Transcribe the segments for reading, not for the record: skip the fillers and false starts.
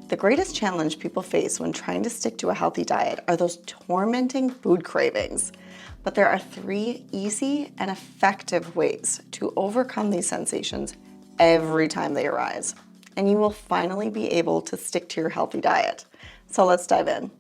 The greatest challenge people face when trying to stick to a healthy diet are those tormenting food cravings. But there are 3 easy and effective ways to overcome these sensations every time they arise. And you will finally be able to stick to your healthy diet. So let's dive in.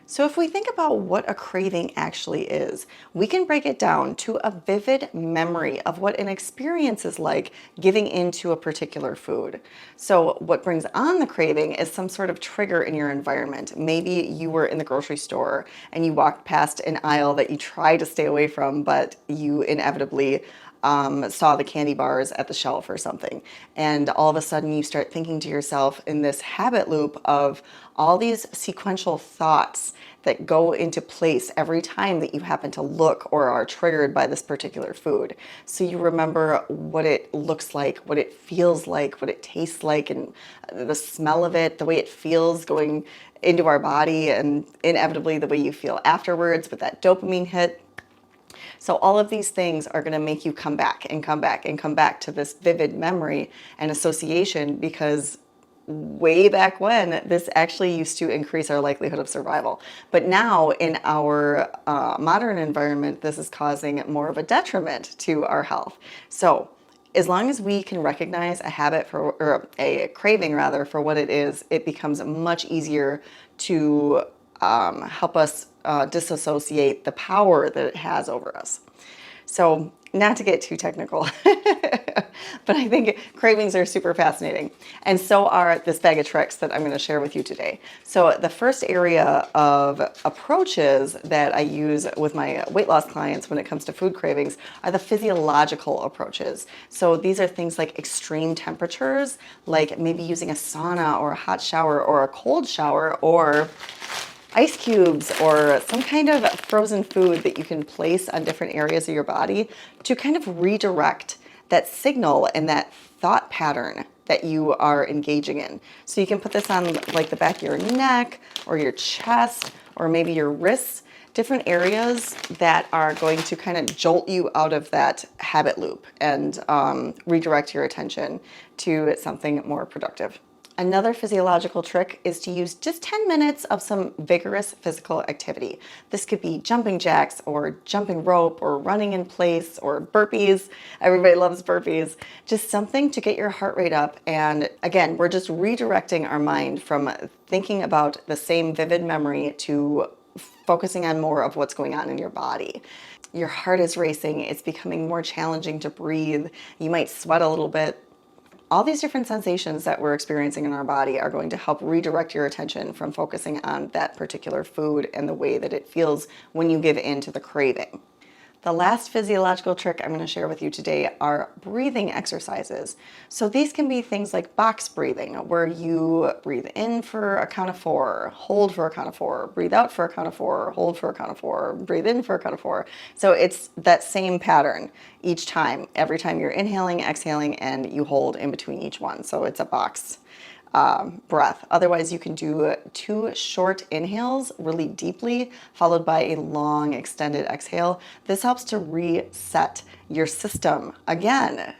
So if we think about what a craving actually is, we can break it down to a vivid memory of what an experience is like giving into a particular food. So what brings on the craving is some sort of trigger in your environment. Maybe you were in the grocery store and you walked past an aisle that you try to stay away from, but you inevitably saw the candy bars at the shelf or something. And all of a sudden you start thinking to yourself in this habit loop of all these sequential thoughts that go into place every time that you happen to look or are triggered by this particular food. So you remember what it looks like, what it feels like, what it tastes like, and the smell of it, the way it feels going into our body, and inevitably the way you feel afterwards with that dopamine hit. So all of these things are going to make you come back and come back and come back to this vivid memory and association, because way back when, this actually used to increase our likelihood of survival. But now in our modern environment, this is causing more of a detriment to our health. So as long as we can recognize a habit or a craving rather for what it is, it becomes much easier to help us disassociate the power that it has over us. So not to get too technical, but I think cravings are super fascinating. And so are this bag of tricks that I'm going to share with you today. So the first area of approaches that I use with my weight loss clients when it comes to food cravings are the physiological approaches. So these are things like extreme temperatures, like maybe using a sauna or a hot shower or a cold shower, or ice cubes or some kind of frozen food that you can place on different areas of your body to kind of redirect that signal and that thought pattern that you are engaging in. So you can put this on like the back of your neck or your chest or maybe your wrists, different areas that are going to kind of jolt you out of that habit loop and redirect your attention to something more productive. Another physiological trick is to use just 10 minutes of some vigorous physical activity. This could be jumping jacks or jumping rope or running in place or burpees. Everybody loves burpees. Just something to get your heart rate up. And again, we're just redirecting our mind from thinking about the same vivid memory to focusing on more of what's going on in your body. Your heart is racing. It's becoming more challenging to breathe. You might sweat a little bit. All these different sensations that we're experiencing in our body are going to help redirect your attention from focusing on that particular food and the way that it feels when you give in to the craving. The last physiological trick I'm going to share with you today are breathing exercises. So these can be things like box breathing, where you breathe in for a count of 4, hold for a count of 4, breathe out for a count of 4, hold for a count of 4, breathe in for a count of 4. So it's that same pattern each time, every time you're inhaling, exhaling, and you hold in between each one. So it's a box breath. Otherwise, you can do 2 short inhales really deeply, followed by a long extended exhale. This helps to reset your system. Again,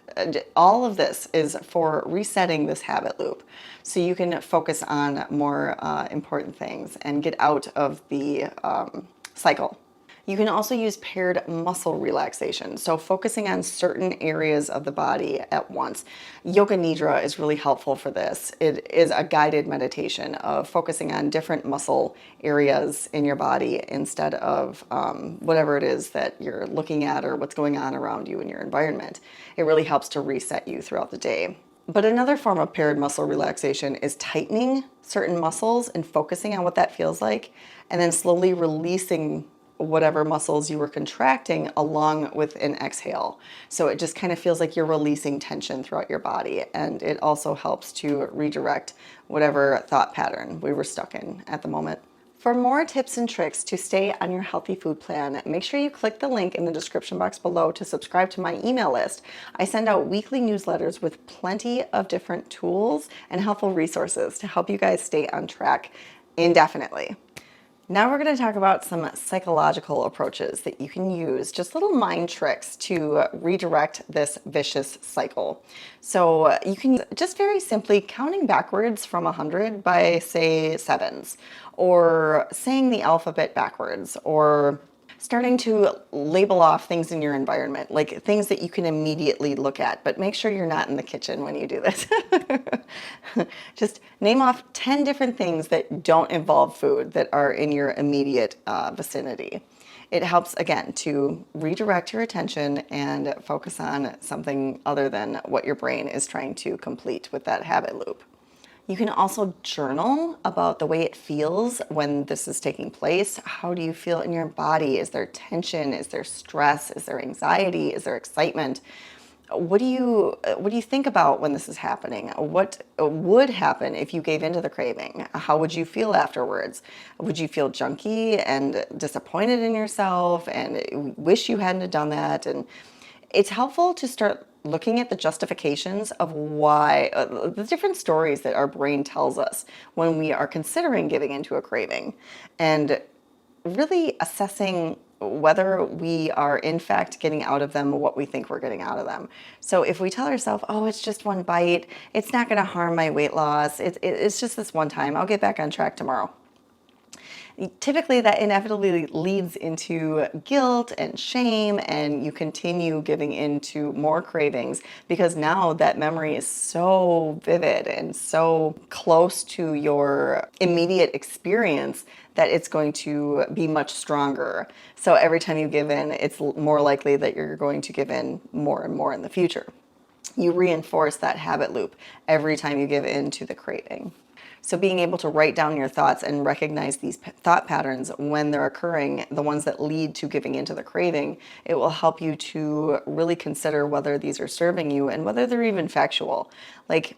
all of this is for resetting this habit loop so you can focus on more important things and get out of the cycle. You can also use paired muscle relaxation, so focusing on certain areas of the body at once. Yoga Nidra is really helpful for this. It is a guided meditation of focusing on different muscle areas in your body instead of whatever it is that you're looking at or what's going on around you in your environment. It really helps to reset you throughout the day. But another form of paired muscle relaxation is tightening certain muscles and focusing on what that feels like, and then slowly releasing whatever muscles you were contracting along with an exhale. So it just kind of feels like you're releasing tension throughout your body, and it also helps to redirect whatever thought pattern we were stuck in at the moment. For more tips and tricks to stay on your healthy food plan, make sure you click the link in the description box below to subscribe to my email list. I send out weekly newsletters with plenty of different tools and helpful resources to help you guys stay on track indefinitely. Now we're going to talk about some psychological approaches that you can use, just little mind tricks to redirect this vicious cycle. So you can just very simply counting backwards from 100 by, say, sevens, or saying the alphabet backwards, or starting to label off things in your environment, like things that you can immediately look at, but make sure you're not in the kitchen when you do this. Just name off 10 different things that don't involve food that are in your immediate vicinity. It helps, again, to redirect your attention and focus on something other than what your brain is trying to complete with that habit loop. You can also journal about the way it feels when this is taking place. How do you feel in your body? Is there tension? Is there stress? Is there anxiety? Is there excitement? What do you think about when this is happening? What would happen if you gave into the craving? How would you feel afterwards? Would you feel junky and disappointed in yourself and wish you hadn't done that? And it's helpful to start looking at the justifications of why, the different stories that our brain tells us when we are considering giving into a craving, and really assessing whether we are in fact getting out of them what we think we're getting out of them. So if we tell ourselves, oh, it's just one bite, it's not going to harm my weight loss, it's just this one time, I'll get back on track tomorrow. Typically that inevitably leads into guilt and shame, and you continue giving into more cravings because now that memory is so vivid and so close to your immediate experience that it's going to be much stronger. So every time you give in, it's more likely that you're going to give in more and more in the future. You reinforce that habit loop every time you give in to the craving. So being able to write down your thoughts and recognize these thought patterns when they're occurring, the ones that lead to giving into the craving, it will help you to really consider whether these are serving you and whether they're even factual. Like,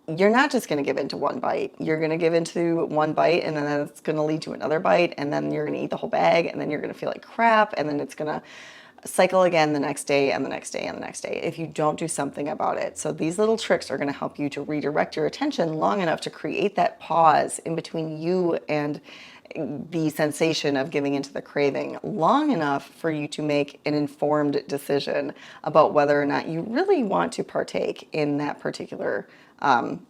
you're not just going to give into one bite. You're going to give into one bite, and then that's going to lead to another bite, and then you're going to eat the whole bag, and then you're going to feel like crap, and then it's going to cycle again the next day and the next day and the next day if you don't do something about it. So these little tricks are going to help you to redirect your attention long enough to create that pause in between you and the sensation of giving into the craving, long enough for you to make an informed decision about whether or not you really want to partake in that particular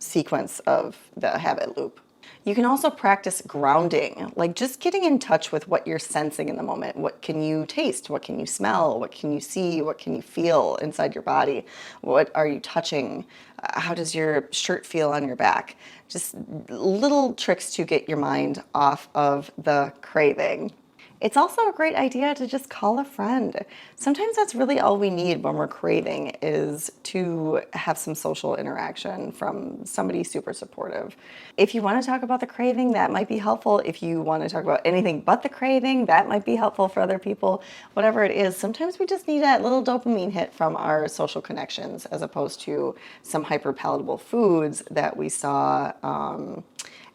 sequence of the habit loop. You can also practice grounding, like just getting in touch with what you're sensing in the moment. What can you taste? What can you smell? What can you see? What can you feel inside your body? What are you touching? How does your shirt feel on your back? Just little tricks to get your mind off of the craving. It's also a great idea to just call a friend. Sometimes that's really all we need when we're craving, is to have some social interaction from somebody super supportive. If you want to talk about the craving, that might be helpful. If you want to talk about anything but the craving, that might be helpful for other people. Whatever it is, sometimes we just need that little dopamine hit from our social connections as opposed to some hyper-palatable foods that we saw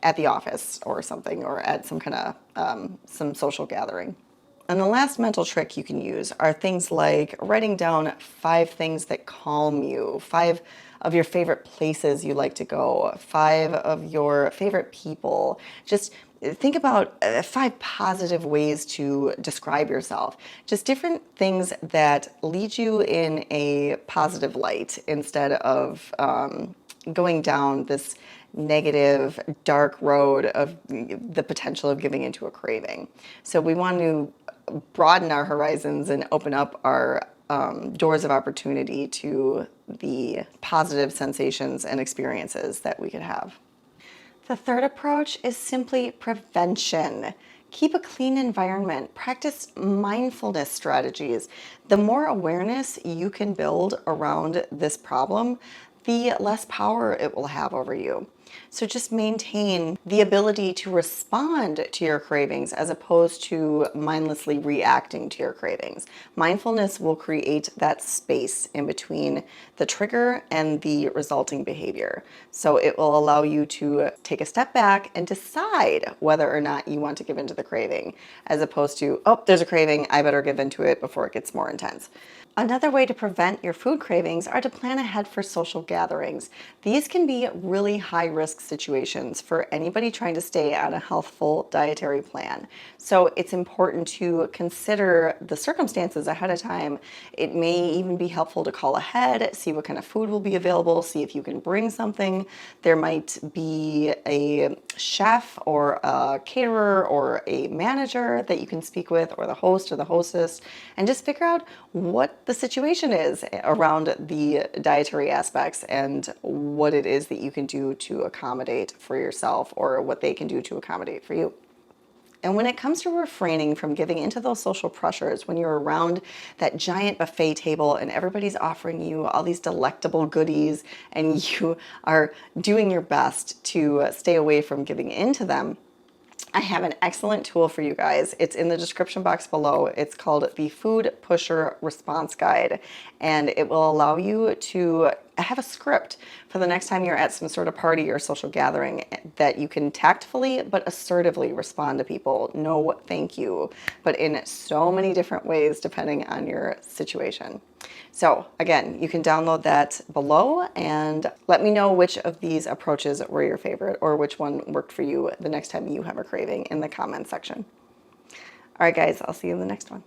at the office or something, or at some kind of some social gathering. And the last mental trick you can use are things like writing down 5 things that calm you, 5 of your favorite places you like to go, 5 of your favorite people. Just think about 5 positive ways to describe yourself. Just different things that lead you in a positive light instead of going down this negative, dark road of the potential of giving into a craving. So we want to broaden our horizons and open up our doors of opportunity to the positive sensations and experiences that we could have. The third approach is simply prevention. Keep a clean environment. Practice mindfulness strategies. The more awareness you can build around this problem, the less power it will have over you. So just maintain the ability to respond to your cravings as opposed to mindlessly reacting to your cravings. Mindfulness will create that space in between the trigger and the resulting behavior. So it will allow you to take a step back and decide whether or not you want to give into the craving, as opposed to, oh, there's a craving, I better give into it before it gets more intense. Another way to prevent your food cravings are to plan ahead for social gatherings. These can be really high-risk situations for anybody trying to stay on a healthful dietary plan. So it's important to consider the circumstances ahead of time. It may even be helpful to call ahead, see what kind of food will be available, see if you can bring something. There might be a chef or a caterer or a manager that you can speak with, or the host or the hostess, and just figure out what the situation is around the dietary aspects and what it is that you can do to accommodate for yourself, or what they can do to accommodate for you. And when it comes to refraining from giving into those social pressures, when you're around that giant buffet table and everybody's offering you all these delectable goodies and you are doing your best to stay away from giving into them, I have an excellent tool for you guys. It's in the description box below. It's called the Food Pusher Response Guide, and it will allow you to have a script for the next time you're at some sort of party or social gathering that you can tactfully but assertively respond to people. No, thank you, but in so many different ways depending on your situation. So again, you can download that below and let me know which of these approaches were your favorite, or which one worked for you the next time you have a craving in the comments section. All right, guys, I'll see you in the next one.